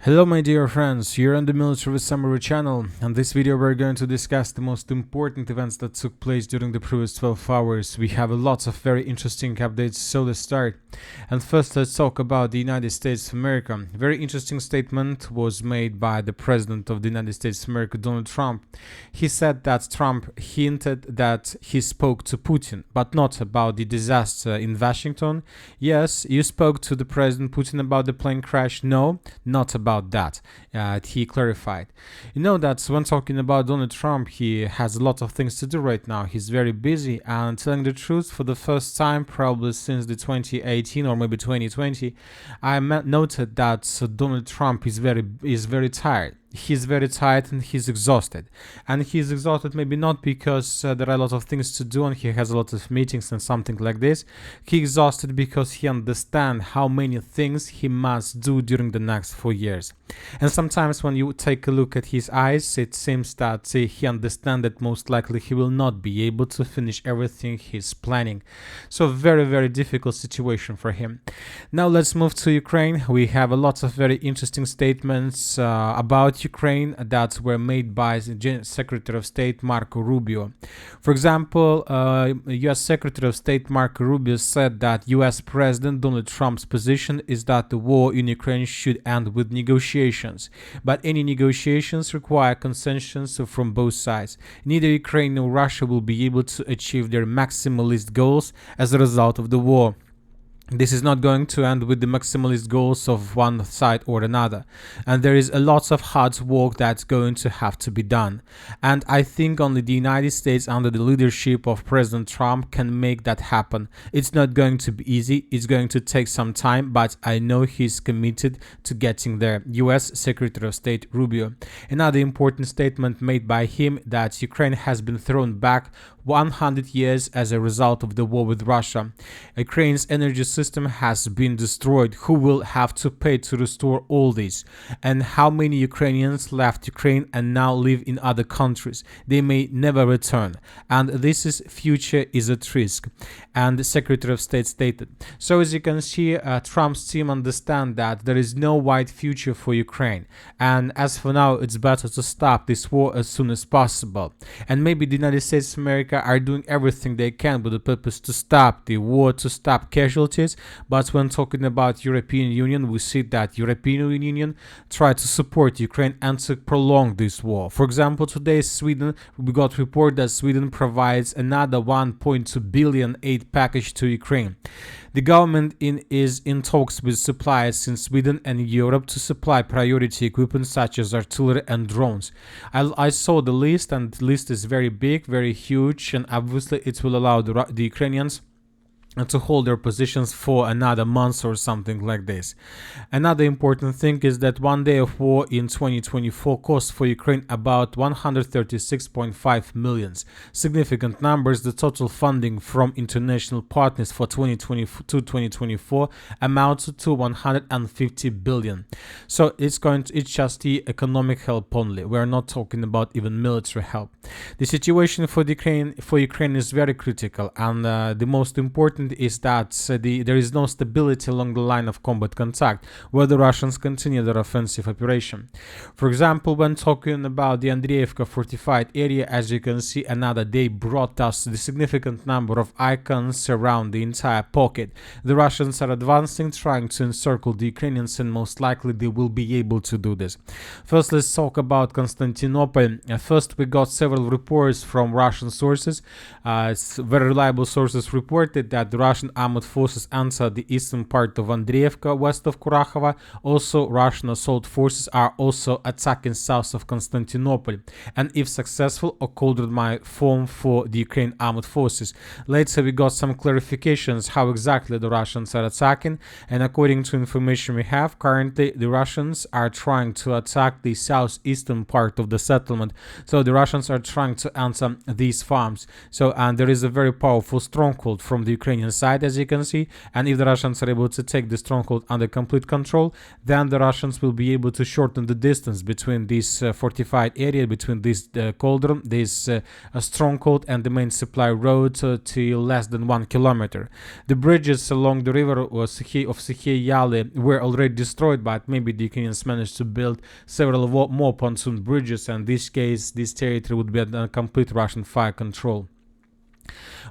Hello my dear friends, you're on the Military Summary channel. In this video we're going to discuss the most important events that took place during the previous 12 hours. We have lots of very interesting updates, so let's start. And first let's talk about the United States of America. Very interesting statement was made by the President of the United States of America, Donald Trump. He said that Trump hinted that he spoke to Putin, but not about the disaster in Washington. Yes, you spoke to the President Putin about the plane crash. No, not about that. He clarified. You know that when talking about Donald Trump, he has a lot of things to do right now. He's very busy, and telling the truth, for the first time probably since the 2018 or maybe 2020, I noted that Donald Trump is very tired. He's very tired and he's exhausted. And he's exhausted maybe not because there are a lot of things to do and he has a lot of meetings and something like this. He's exhausted because he understands how many things he must do during the next 4 years. And sometimes when you take a look at his eyes, it seems that he understands that most likely he will not be able to finish everything he's planning. So very difficult situation for him. Now let's move to Ukraine. We have a lot of very interesting statements about Ukraine that were made by the Secretary of State Marco Rubio. For example, U.S. Secretary of State Marco Rubio said that U.S. President Donald Trump's position is that the war in Ukraine should end with negotiations, but any negotiations require consensus from both sides. Neither Ukraine nor Russia will be able to achieve their maximalist goals as a result of the war. This is not going to end with the maximalist goals of one side or another, and there is a lot of hard work that's going to have to be done. And I think only the United States under the leadership of President Trump can make that happen. It's not going to be easy, it's going to take some time, but I know he's committed to getting there. US Secretary of State Rubio. Another important statement made by him that Ukraine has been thrown back 100 years as a result of the war with Russia. Ukraine's energy system has been destroyed. Who will have to pay to restore all this? And how many Ukrainians left Ukraine and now live in other countries? They may never return. And this future is at risk. And the Secretary of State stated. So as you can see, Trump's team understand that there is no white future for Ukraine. And as for now, it's better to stop this war as soon as possible. And maybe the United States of America are doing everything they can with the purpose to stop the war, to stop casualties. But when talking about European Union, we see that European Union try to support Ukraine and to prolong this war. For example, today Sweden, we got report that Sweden provides another 1.2 billion aid package to Ukraine. The government is in talks with suppliers in Sweden and Europe to supply priority equipment such as artillery and drones. I saw the list, and the list is very big, very huge, and obviously it will allow the Ukrainians to hold their positions for another month or something like this. Another important thing is that one day of war in 2024 cost for Ukraine about 136.5 million. Significant numbers. The total funding from international partners for 2022-2024 amounts to 150 billion. So it's just the economic help only. We're not talking about even military help. The situation for Ukraine is very critical, and the most important is that there is no stability along the line of combat contact where the Russians continue their offensive operation. For example, when talking about the Andreevka fortified area, as you can see, another day brought us the significant number of icons around the entire pocket. The Russians are advancing, trying to encircle the Ukrainians, and most likely they will be able to do this. First, let's talk about Constantinople. First, we got several reports from Russian sources. Very reliable sources reported that the Russian armed forces entered the eastern part of Andreevka, west of Kurakhova. Also, Russian assault forces are also attacking south of Constantinople, and if successful, a call might form for the Ukraine armed forces. Later, we got some clarifications how exactly the Russians are attacking, and according to information we have, currently the Russians are trying to attack the southeastern part of the settlement. So the Russians are trying to enter these farms. So, and there is a very powerful stronghold from the Ukrainian Ukrainian side, as you can see. And if the Russians are able to take the stronghold under complete control, then the Russians will be able to shorten the distance between this fortified area, between this cauldron, this stronghold, and the main supply road to less than 1 kilometer. The bridges along the river of Sukhie Yali were already destroyed, but maybe the Ukrainians managed to build several more pontoon bridges, and in this case, this territory would be under complete Russian fire control.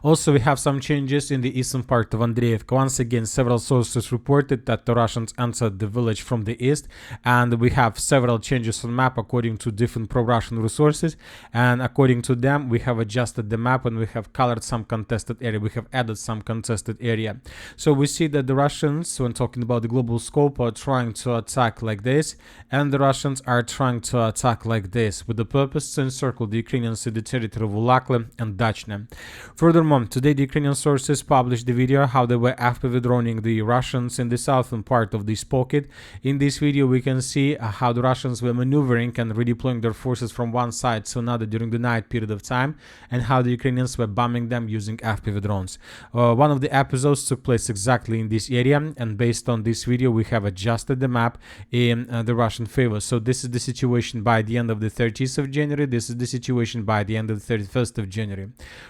Also, we have some changes in the eastern part of Andreevka. Once again, several sources reported that the Russians entered the village from the east, and we have several changes on map according to different pro-Russian resources, and according to them, we have adjusted the map and we have colored some contested area. We have added some contested area. So we see that the Russians, when talking about the global scope, are trying to attack like this, and the Russians are trying to attack like this, with the purpose to encircle the Ukrainians in the territory of Ulakle and Dachne. Furthermore, today the Ukrainian sources published the video how they were after withdrawing the Russians in the southern part of this pocket. In this video we can see how the Russians were maneuvering and redeploying their forces from one side to another during the night period of time, and how the Ukrainians were bombing them using FPV drones. One of the episodes took place exactly in this area, and based on this video we have adjusted the map in the Russian favor. So this is the situation by the end of the 30th of January, this is the situation by the end of the 31st of January.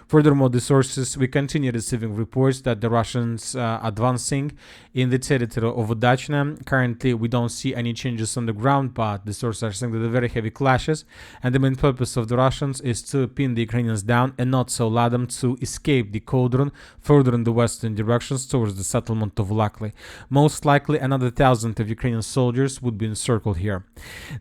Furthermore, the sources, we continue receiving reports that the Russians are advancing in the territory of Dachne. Currently, we don't see any changes on the ground, but the sources are saying that there are very heavy clashes, and the main purpose of the Russians is to pin the Ukrainians down and not so allow them to escape the cauldron further in the western directions towards the settlement of Ulakle. Most likely, another 1,000 of Ukrainian soldiers would be encircled here.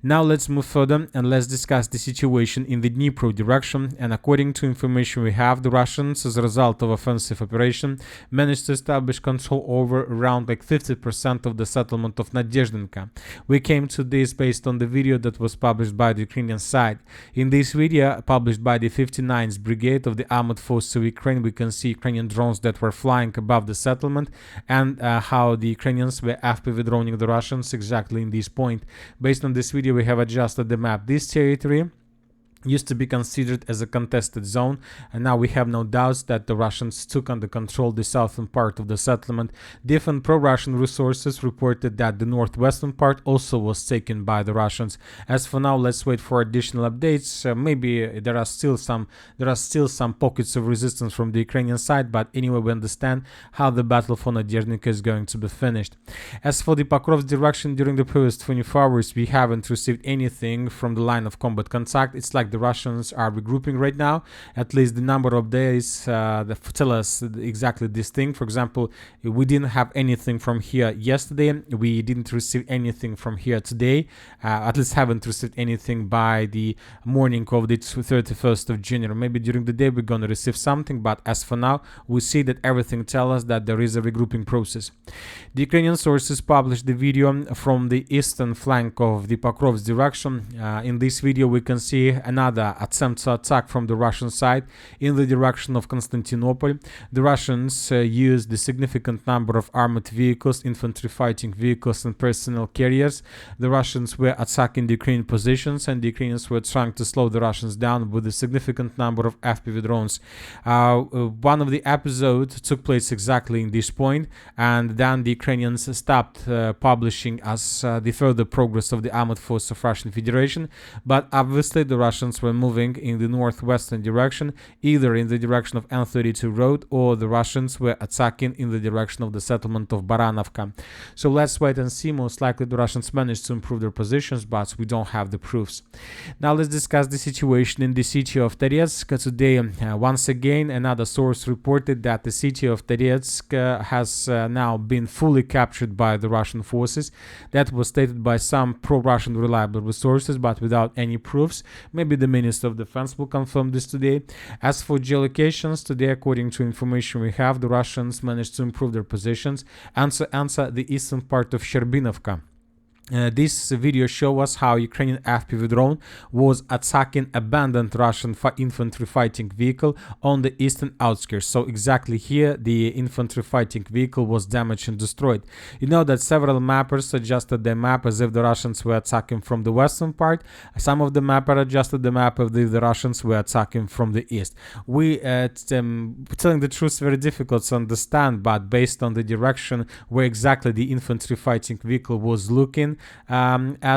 Now, let's move further and let's discuss the situation in the Dnipro direction. And according to information we have, the Russians, as a result of offensive operation, managed to establish control over around like 50% of the settlement of Nadezhdinka. We came to this based on the video that was published by the Ukrainian side. In this video, published by the 59th Brigade of the Armored Forces of Ukraine, we can see Ukrainian drones that were flying above the settlement, and how the Ukrainians were after withdrawing the Russians exactly in this point. Based on this video, we have adjusted the map. This territory used to be considered as a contested zone, and now we have no doubts that the Russians took under control the southern part of the settlement. Different pro-Russian resources reported that the northwestern part also was taken by the Russians. As for now, let's wait for additional updates. Maybe there are still some pockets of resistance from the Ukrainian side, but anyway, we understand how the battle for Nadezhdinka is going to be finished. As for the Pokrovsk direction, during the previous 24 hours, we haven't received anything from the line of combat contact. It's like the Russians are regrouping right now. At least the number of days that tell us exactly this thing. For example, we didn't have anything from here yesterday. We didn't receive anything from here today. At least haven't received anything by the morning of the 31st of January. Maybe during the day we're going to receive something, but as for now, we see that everything tells us that there is a regrouping process. The Ukrainian sources published the video from the eastern flank of the Pokrovsk direction. In this video, we can see another attempt to attack from the Russian side in the direction of Constantinople. The Russians used a significant number of armored vehicles, infantry fighting vehicles, and personnel carriers. The Russians were attacking the Ukrainian positions, and the Ukrainians were trying to slow the Russians down with a significant number of FPV drones. One of the episodes took place exactly in this point, and then the Ukrainians stopped publishing as the further progress of the armored force of Russian Federation, but obviously the Russians were moving in the northwestern direction, either in the direction of N32 road, or the Russians were attacking in the direction of the settlement of Baranovka. So let's wait and see. Most likely the Russians managed to improve their positions, but we don't have the proofs. Now let's discuss the situation in the city of Toretsk. Today, once again, another source reported that the city of Toretsk has now been fully captured by the Russian forces. That was stated by some pro-Russian reliable resources, but without any proofs. Maybe the Minister of Defense will confirm this today. As for geolocations, today, according to information we have, the Russians managed to improve their positions and to answer the eastern part of Sherbinovka. This video shows us how Ukrainian FPV drone was attacking abandoned Russian infantry fighting vehicle on the eastern outskirts. So exactly here, the infantry fighting vehicle was damaged and destroyed. You know that several mappers adjusted their map as if the Russians were attacking from the western part. Some of the mappers adjusted the map as if the Russians were attacking from the east. Telling the truth, very difficult to understand, but based on the direction where exactly the infantry fighting vehicle was looking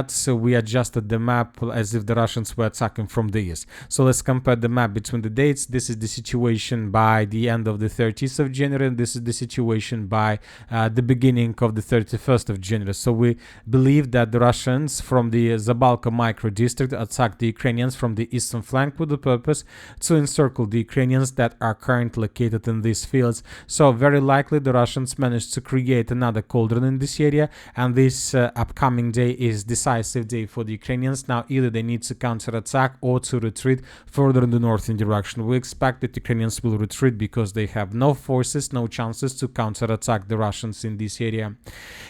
so we adjusted the map as if the Russians were attacking from the east. So let's compare the map between the dates. This is the situation by the end of the 30th of January, and this is the situation by the beginning of the 31st of January. So we believe that the Russians from the Zabalka micro district attacked the Ukrainians from the eastern flank with the purpose to encircle the Ukrainians that are currently located in these fields. So very likely the Russians managed to create another cauldron in this area, and this upcoming day is decisive day for the Ukrainians. Now either they need to counterattack or to retreat further in the northern direction. We expect that Ukrainians will retreat because they have no forces, no chances to counterattack the Russians in this area.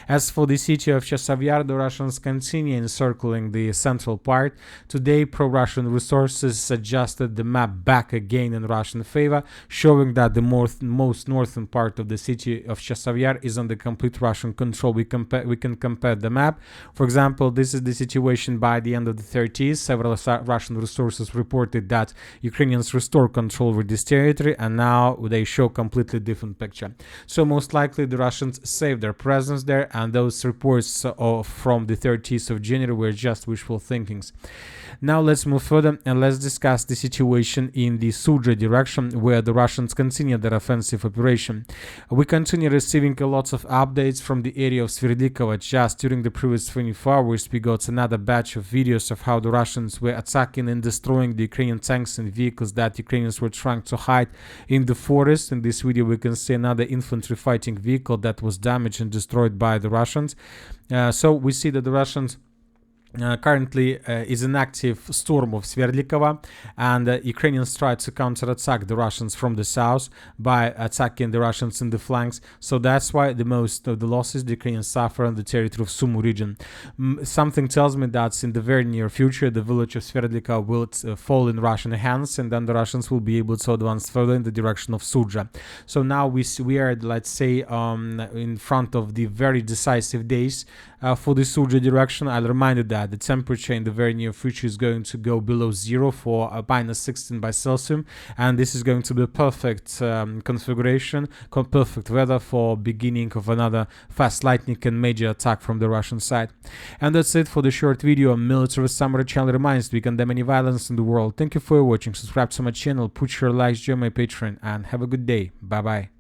As for the city of Chasiv, the Russians continue encircling the central part. Today pro-Russian resources adjusted the map back again in Russian favor, showing that the most northern part of the city of Chasiv is under complete Russian control. We can compare the map. For example, this is the situation by the end of the 30s. Several Russian resources reported that Ukrainians restored control over this territory, and now they show completely different picture. So most likely the Russians saved their presence there, and those reports from the 30th of January were just wishful thinkings. Now let's move further and let's discuss the situation in the Sudzha direction, where the Russians continue their offensive operation. We continue receiving a lot of updates from the area of Sverdlikova. Just during the previous 24 hours, we got another batch of videos of how the Russians were attacking and destroying the Ukrainian tanks and vehicles that Ukrainians were trying to hide in the forest. In this video, we can see another infantry fighting vehicle that was damaged and destroyed by the Russians. So we see that the Russians currently is an active storm of Sverdlikova, and Ukrainians try to counterattack the Russians from the south by attacking the Russians in the flanks. So that's why the most of the losses the Ukrainians suffer in the territory of Sumu region. Something tells me that in the very near future the village of Sverdlikova will fall in Russian hands, and then the Russians will be able to advance further in the direction of Sudzha. So now we are, let's say, in front of the very decisive days for the Sudzha direction. I'll remind you that the temperature in the very near future is going to go below zero for -16 by Celsius, and this is going to be a perfect configuration, perfect weather for beginning of another fast lightning and major attack from the Russian side. And that's it for the short video on Military Summary. Channel reminds we condemn any violence in the world. Thank you for watching. Subscribe to my channel, put your likes, join my Patreon, and have a good day. Bye bye.